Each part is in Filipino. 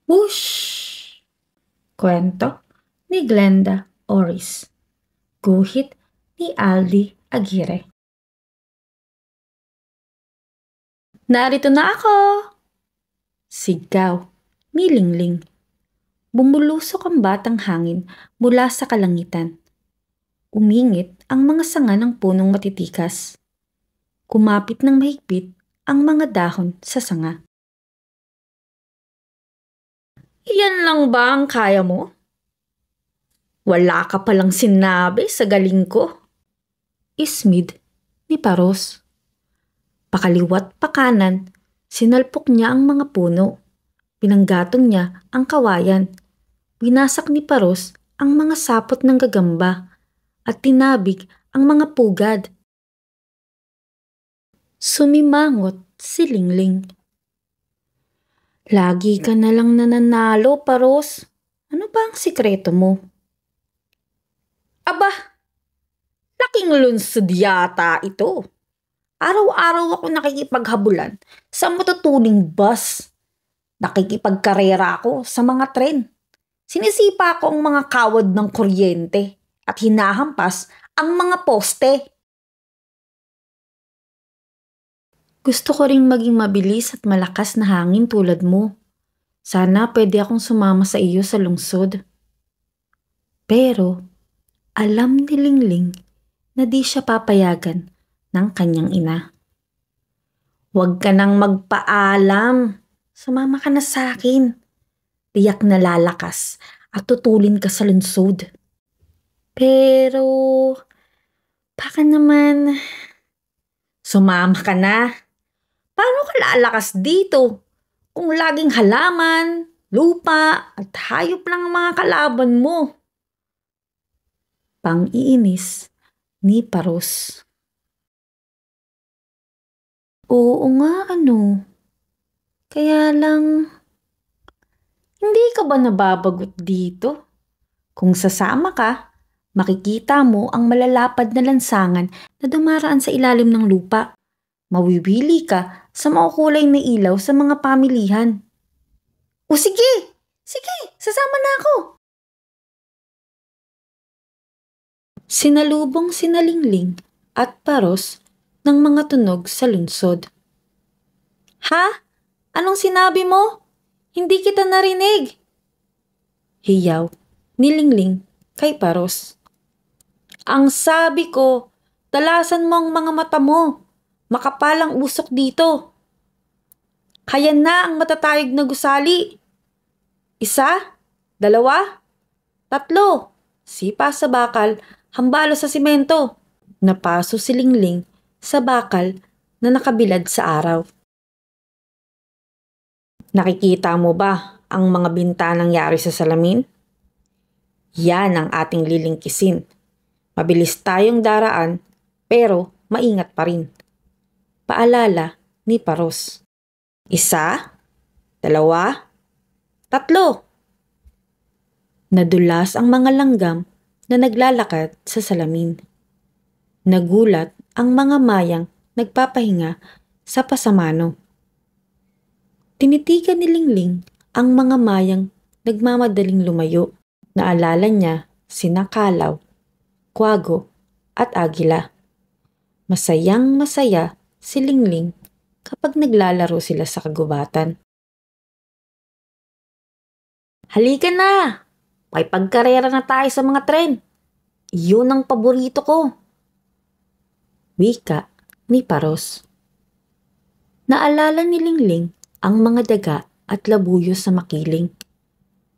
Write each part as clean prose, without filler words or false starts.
Whoosh! Kwento ni Glenda Orris. Guhit ni Aldi Aguirre. Narito na ako! Sigaw ni Lingling. Bumulusok ang batang hangin mula sa kalangitan. Umingit ang mga sanga ng punong matitikas. Kumapit ng mahigpit ang mga dahon sa sanga. Iyan lang ba ang kaya mo? Wala ka palang sinabi sa galing ko. Ismid ni Paros. Pakaliwat pakanan, sinalpok niya ang mga puno. Pinanggatong niya ang kawayan. Winasak ni Paros ang mga sapot ng gagamba at tinabig ang mga pugad. Sumimangot si Lingling. Lagi ka na lang nananalo, Paros. Ano ba ang sikreto mo? Aba, laking lunsod yata ito. Araw-araw ako nakikipaghabulan sa matutuning bus. Nakikipagkarera ako sa mga tren. Sinisipa ko ang mga kawad ng kuryente at hinahampas ang mga poste. Gusto ko ring maging mabilis at malakas na hangin tulad mo. Sana pwede akong sumama sa iyo sa lungsod. Pero alam ni Lingling na di siya papayagan ng kanyang ina. Huwag ka nang magpaalam. Sumama ka na sa akin. Tiyak na lalakas at tutulin ka sa lungsod. Pero, baka naman, sumama ka na. Paano ka lalakas dito kung laging halaman, lupa at hayop lang ang mga kalaban mo? Pang-iinis ni Paros. Oo nga, ano? Kaya lang, hindi ka ba nababagot dito? Kung sasama ka, makikita mo ang malalapad na lansangan na dumaraan sa ilalim ng lupa. Mawiwili ka sa makukulay na ilaw sa mga pamilihan. O sige! Sige! Sasama na ako! Sinalubong sina Lingling at Paros ng mga tunog sa lungsod. Ha? Anong sinabi mo? Hindi kita narinig. Hiyaw ni Lingling kay Paros. Ang sabi ko, talasan mo ang mga mata mo. Makapalang usok dito. Kaya na ang matatayog na gusali. 1, 2, 3. Sipa sa bakal, hambalo sa simento. Napaso si Lingling sa bakal na nakabilad sa araw. Nakikita mo ba ang mga bintanang yari sa salamin? Yan ang ating lilingkisin. Mabilis tayong daraan pero maingat pa rin. Paalala ni Paros. 1, 2, 3. Nadulas ang mga langgam na naglalakad sa salamin. Nagulat ang mga mayang nagpapahinga sa pasamano. Tinitigan ni Lingling ang mga mayang nagmamadaling lumayo. Naalala niya sina Kalaw, Kwago at Agila. Masayang masaya si Lingling kapag naglalaro sila sa kagubatan. Halika na! May pagkarera na tayo sa mga tren. Iyon ang paborito ko. Wika ni Paros. Naalala ni Lingling ang mga daga at labuyo sa makiling.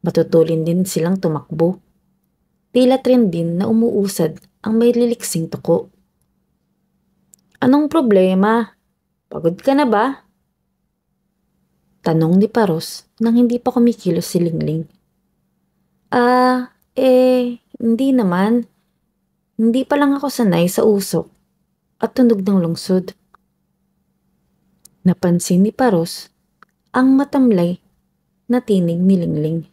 Matutulin din silang tumakbo. Tila tren din na umuusad ang may liliksing tuko. Anong problema? Pagod ka na ba? Tanong ni Paros nang hindi pa kumikilos si Lingling. Hindi naman. Hindi pa lang ako sanay sa usok at tunog ng lungsod. Napansin ni Paros ang matamlay na tinig ni Lingling.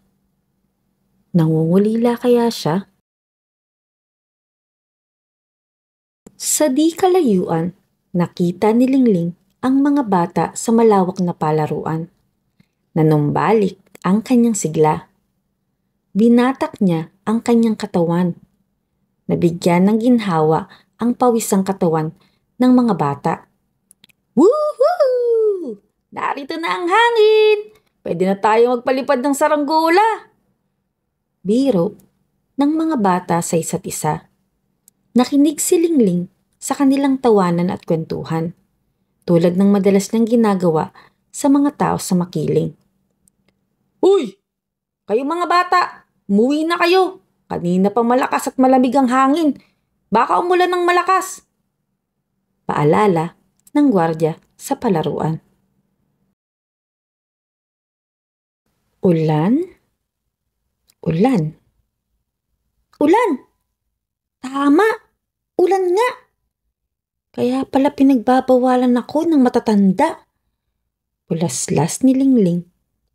Nangungulila kaya siya? Sa di kalayuan, nakita ni Lingling ang mga bata sa malawak na palaruan. Nanumbalik ang kanyang sigla. Binatak niya ang kanyang katawan. Nabigyan ng ginhawa ang pawisang katawan ng mga bata. Woohoo! Narito na ang hangin! Pwede na tayo magpalipad ng saranggola! Biro ng mga bata sa isa't isa. Nakinig si Lingling sa kanilang tawanan at kwentuhan, tulad ng madalas niyang ginagawa sa mga tao sa makiling. Uy! Kayo mga bata! Umuwi na kayo! Kanina pa malakas at malamig ang hangin. Baka umulan ng malakas! Paalala ng gwardiya sa palaruan. Ulan? Ulan. Ulan! Tama! Ulan nga! Kaya pala pinagbabawalan ako ng matatanda. Pulaslas ni Lingling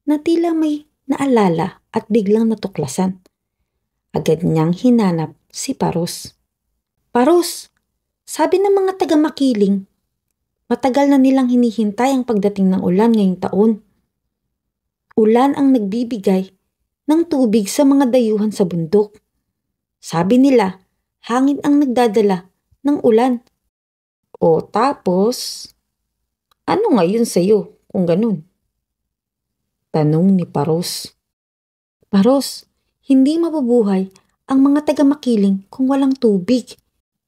na tila may naalala at biglang natuklasan. Agad niyang hinanap si Paros. Paros! Sabi ng mga taga-makiling, matagal na nilang hinihintay ang pagdating ng ulan ngayong taon. Ulan ang nagbibigay ng tubig sa mga dayuhan sa bundok. Sabi nila, hangin ang nagdadala ng ulan. O tapos, ano ngayon sa'yo kung ganun? Tanong ni Paros. Paros, hindi mabubuhay ang mga taga-makiling kung walang tubig.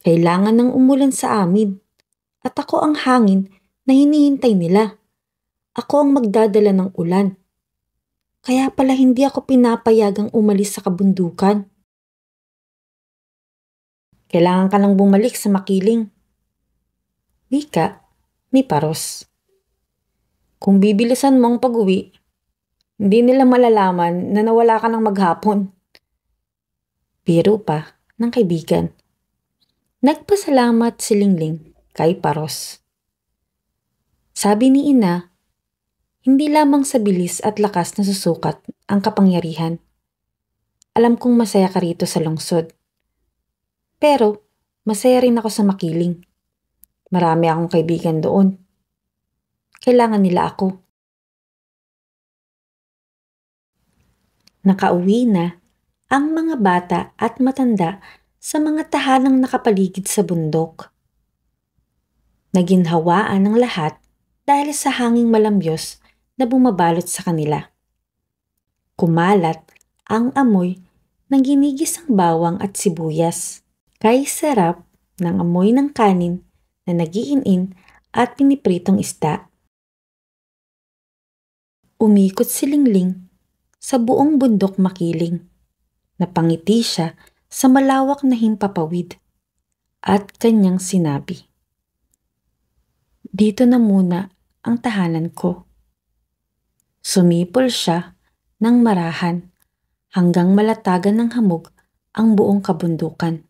Kailangan ng umulan sa amin. At ako ang hangin na hinihintay nila. Ako ang magdadala ng ulan. Kaya pala hindi ako pinapayagang umalis sa kabundukan. Kailangan ka lang bumalik sa makiling. Wika ni Paros. Kung bibilisan mo ang pag-uwi, hindi nila malalaman na nawala ka ng maghapon. Biro pa ng kaibigan. Nagpasalamat si Lingling kay Paros. Sabi ni Ina, hindi lamang sa bilis at lakas na susukat ang kapangyarihan. Alam kong masaya ka rito sa lungsod. Pero masaya rin ako sa makiling. Marami akong kaibigan doon. Kailangan nila ako. Nakauwi na ang mga bata at matanda sa mga tahanang nakapaligid sa bundok. Naginhawaan ng lahat dahil sa hanging malamyos na bumabalot sa kanila. Kumalat ang amoy ng ginigisang bawang at sibuyas. Kay sarap ng amoy ng kanin na nagiin-in at pinipritong isda. Umikot si Lingling sa buong bundok makiling. Napangiti siya sa malawak na himpapawid at kanyang sinabi, dito na muna ang tahanan ko. Sumipol siya ng marahan hanggang malatagan ng hamog ang buong kabundukan.